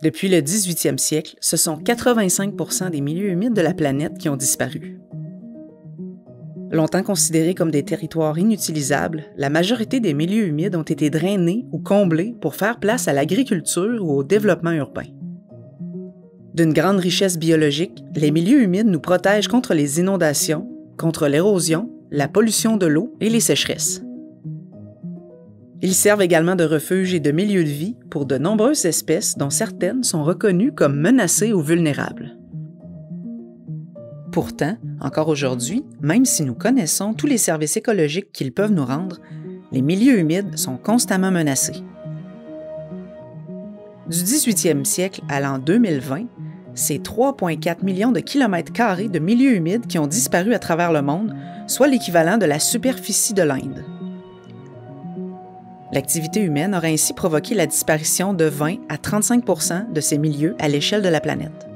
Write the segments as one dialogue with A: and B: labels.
A: Depuis le 18e siècle, ce sont 85% des milieux humides de la planète qui ont disparu. Longtemps considérés comme des territoires inutilisables, la majorité des milieux humides ont été drainés ou comblés pour faire place à l'agriculture ou au développement urbain. D'une grande richesse biologique, les milieux humides nous protègent contre les inondations, contre l'érosion, la pollution de l'eau et les sécheresses. Ils servent également de refuge et de milieu de vie pour de nombreuses espèces dont certaines sont reconnues comme menacées ou vulnérables. Pourtant, encore aujourd'hui, même si nous connaissons tous les services écologiques qu'ils peuvent nous rendre, les milieux humides sont constamment menacés. Du 18e siècle à l'an 2020, c'est 3,4 millions de kilomètres carrés de milieux humides qui ont disparu à travers le monde, soit l'équivalent de la superficie de l'Inde. L'activité humaine aurait ainsi provoqué la disparition de 20 à 35% de ces milieux à l'échelle de la planète.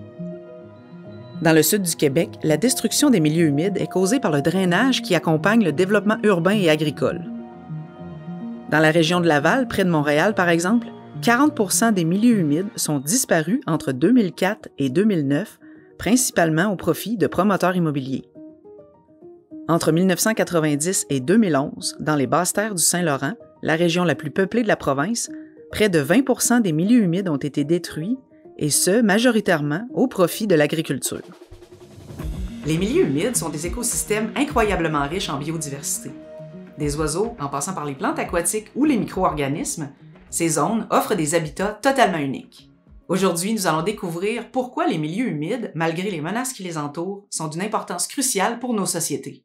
A: Dans le sud du Québec, la destruction des milieux humides est causée par le drainage qui accompagne le développement urbain et agricole. Dans la région de Laval, près de Montréal par exemple, 40% des milieux humides sont disparus entre 2004 et 2009, principalement au profit de promoteurs immobiliers. Entre 1990 et 2011, dans les basses-terres du Saint-Laurent, la région la plus peuplée de la province, près de 20% des milieux humides ont été détruits, et ce, majoritairement au profit de l'agriculture. Les milieux humides sont des écosystèmes incroyablement riches en biodiversité. Des oiseaux, en passant par les plantes aquatiques ou les micro-organismes, ces zones offrent des habitats totalement uniques. Aujourd'hui, nous allons découvrir pourquoi les milieux humides, malgré les menaces qui les entourent, sont d'une importance cruciale pour nos sociétés.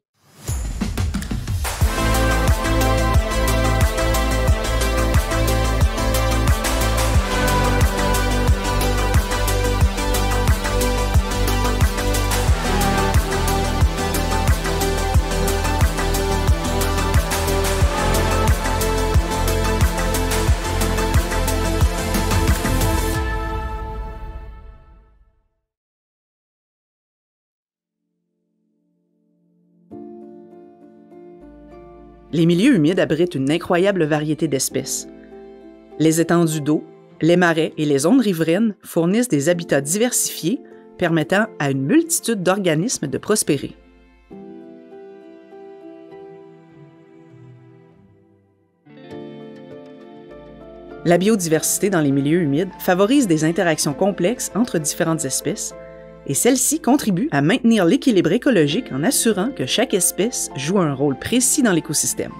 A: Les milieux humides abritent une incroyable variété d'espèces. Les étendues d'eau, les marais et les zones riveraines fournissent des habitats diversifiés permettant à une multitude d'organismes de prospérer. La biodiversité dans les milieux humides favorise des interactions complexes entre différentes espèces, et celle-ci contribue à maintenir l'équilibre écologique en assurant que chaque espèce joue un rôle précis dans l'écosystème.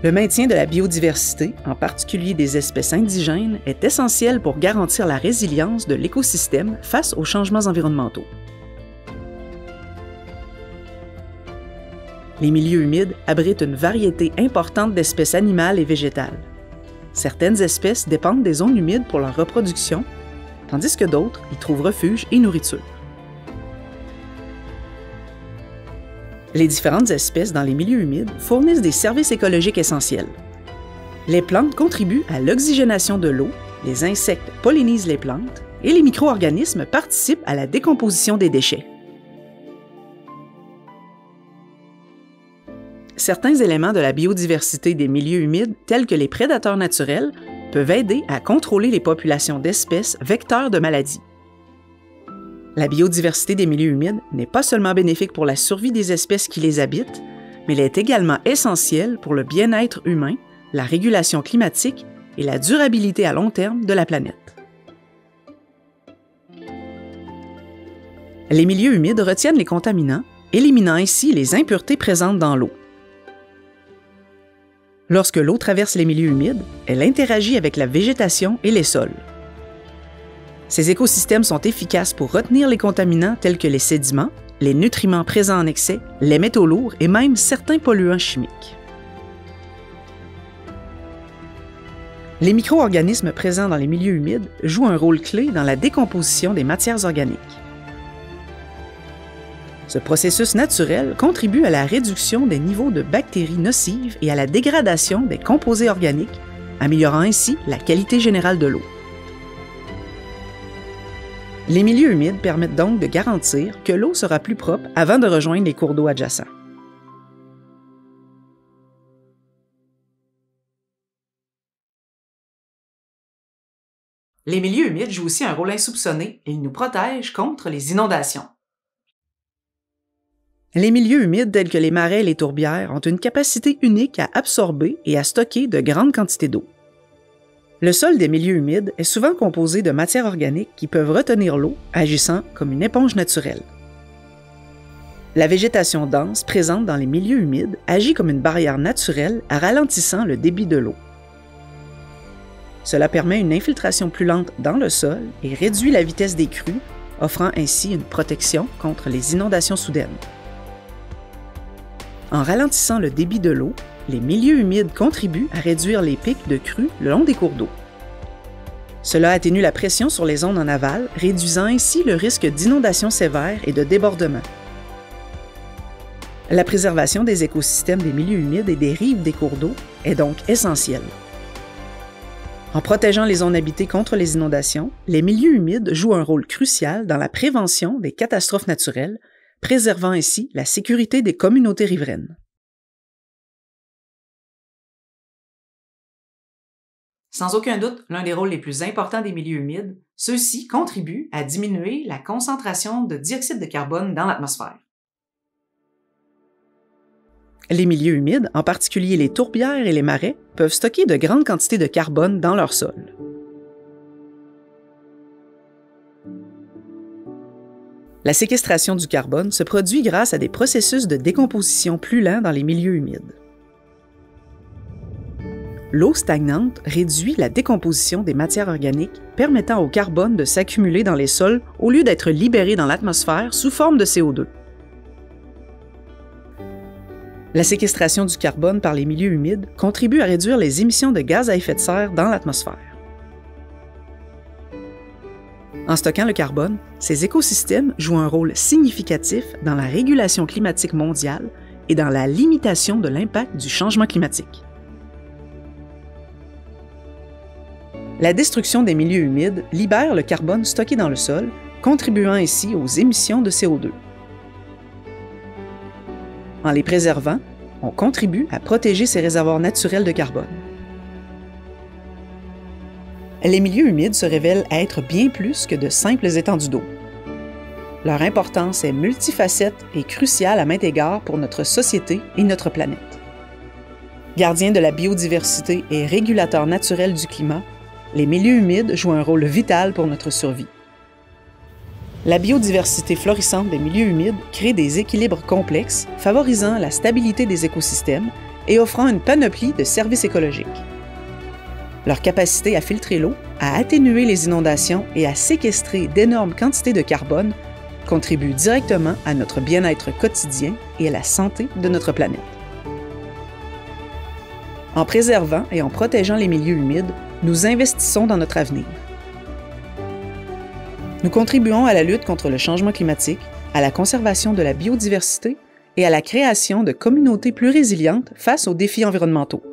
A: Le maintien de la biodiversité, en particulier des espèces indigènes, est essentiel pour garantir la résilience de l'écosystème face aux changements environnementaux. Les milieux humides abritent une variété importante d'espèces animales et végétales. Certaines espèces dépendent des zones humides pour leur reproduction, tandis que d'autres y trouvent refuge et nourriture. Les différentes espèces dans les milieux humides fournissent des services écologiques essentiels. Les plantes contribuent à l'oxygénation de l'eau, les insectes pollinisent les plantes et les micro-organismes participent à la décomposition des déchets. Certains éléments de la biodiversité des milieux humides, tels que les prédateurs naturels, peuvent aider à contrôler les populations d'espèces vecteurs de maladies. La biodiversité des milieux humides n'est pas seulement bénéfique pour la survie des espèces qui les habitent, mais elle est également essentielle pour le bien-être humain, la régulation climatique et la durabilité à long terme de la planète. Les milieux humides retiennent les contaminants, éliminant ainsi les impuretés présentes dans l'eau. Lorsque l'eau traverse les milieux humides, elle interagit avec la végétation et les sols. Ces écosystèmes sont efficaces pour retenir les contaminants tels que les sédiments, les nutriments présents en excès, les métaux lourds et même certains polluants chimiques. Les micro-organismes présents dans les milieux humides jouent un rôle clé dans la décomposition des matières organiques. Ce processus naturel contribue à la réduction des niveaux de bactéries nocives et à la dégradation des composés organiques, améliorant ainsi la qualité générale de l'eau. Les milieux humides permettent donc de garantir que l'eau sera plus propre avant de rejoindre les cours d'eau adjacents. Les milieux humides jouent aussi un rôle insoupçonné et ils nous protègent contre les inondations. Les milieux humides tels que les marais et les tourbières ont une capacité unique à absorber et à stocker de grandes quantités d'eau. Le sol des milieux humides est souvent composé de matières organiques qui peuvent retenir l'eau, agissant comme une éponge naturelle. La végétation dense présente dans les milieux humides agit comme une barrière naturelle en ralentissant le débit de l'eau. Cela permet une infiltration plus lente dans le sol et réduit la vitesse des crues, offrant ainsi une protection contre les inondations soudaines. En ralentissant le débit de l'eau, les milieux humides contribuent à réduire les pics de crues le long des cours d'eau. Cela atténue la pression sur les zones en aval, réduisant ainsi le risque d'inondations sévères et de débordements. La préservation des écosystèmes des milieux humides et des rives des cours d'eau est donc essentielle. En protégeant les zones habitées contre les inondations, les milieux humides jouent un rôle crucial dans la prévention des catastrophes naturelles, préservant ainsi la sécurité des communautés riveraines. Sans aucun doute, l'un des rôles les plus importants des milieux humides, ceux-ci contribuent à diminuer la concentration de dioxyde de carbone dans l'atmosphère. Les milieux humides, en particulier les tourbières et les marais, peuvent stocker de grandes quantités de carbone dans leur sol. La séquestration du carbone se produit grâce à des processus de décomposition plus lents dans les milieux humides. L'eau stagnante réduit la décomposition des matières organiques, permettant au carbone de s'accumuler dans les sols au lieu d'être libéré dans l'atmosphère sous forme de CO2. La séquestration du carbone par les milieux humides contribue à réduire les émissions de gaz à effet de serre dans l'atmosphère. En stockant le carbone, ces écosystèmes jouent un rôle significatif dans la régulation climatique mondiale et dans la limitation de l'impact du changement climatique. La destruction des milieux humides libère le carbone stocké dans le sol, contribuant ainsi aux émissions de CO2. En les préservant, on contribue à protéger ces réservoirs naturels de carbone. Les milieux humides se révèlent être bien plus que de simples étendues d'eau. Leur importance est multifacette et cruciale à maints égards pour notre société et notre planète. Gardiens de la biodiversité et régulateurs naturels du climat, les milieux humides jouent un rôle vital pour notre survie. La biodiversité florissante des milieux humides crée des équilibres complexes, favorisant la stabilité des écosystèmes et offrant une panoplie de services écologiques. Leur capacité à filtrer l'eau, à atténuer les inondations et à séquestrer d'énormes quantités de carbone contribue directement à notre bien-être quotidien et à la santé de notre planète. En préservant et en protégeant les milieux humides, nous investissons dans notre avenir. Nous contribuons à la lutte contre le changement climatique, à la conservation de la biodiversité et à la création de communautés plus résilientes face aux défis environnementaux.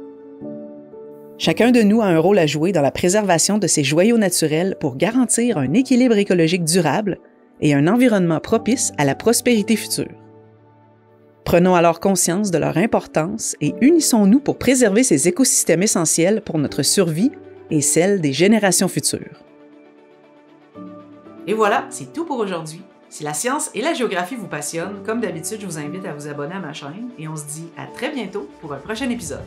A: Chacun de nous a un rôle à jouer dans la préservation de ces joyaux naturels pour garantir un équilibre écologique durable et un environnement propice à la prospérité future. Prenons alors conscience de leur importance et unissons-nous pour préserver ces écosystèmes essentiels pour notre survie et celle des générations futures. Et voilà, c'est tout pour aujourd'hui. Si la science et la géographie vous passionnent, comme d'habitude, je vous invite à vous abonner à ma chaîne et on se dit à très bientôt pour un prochain épisode.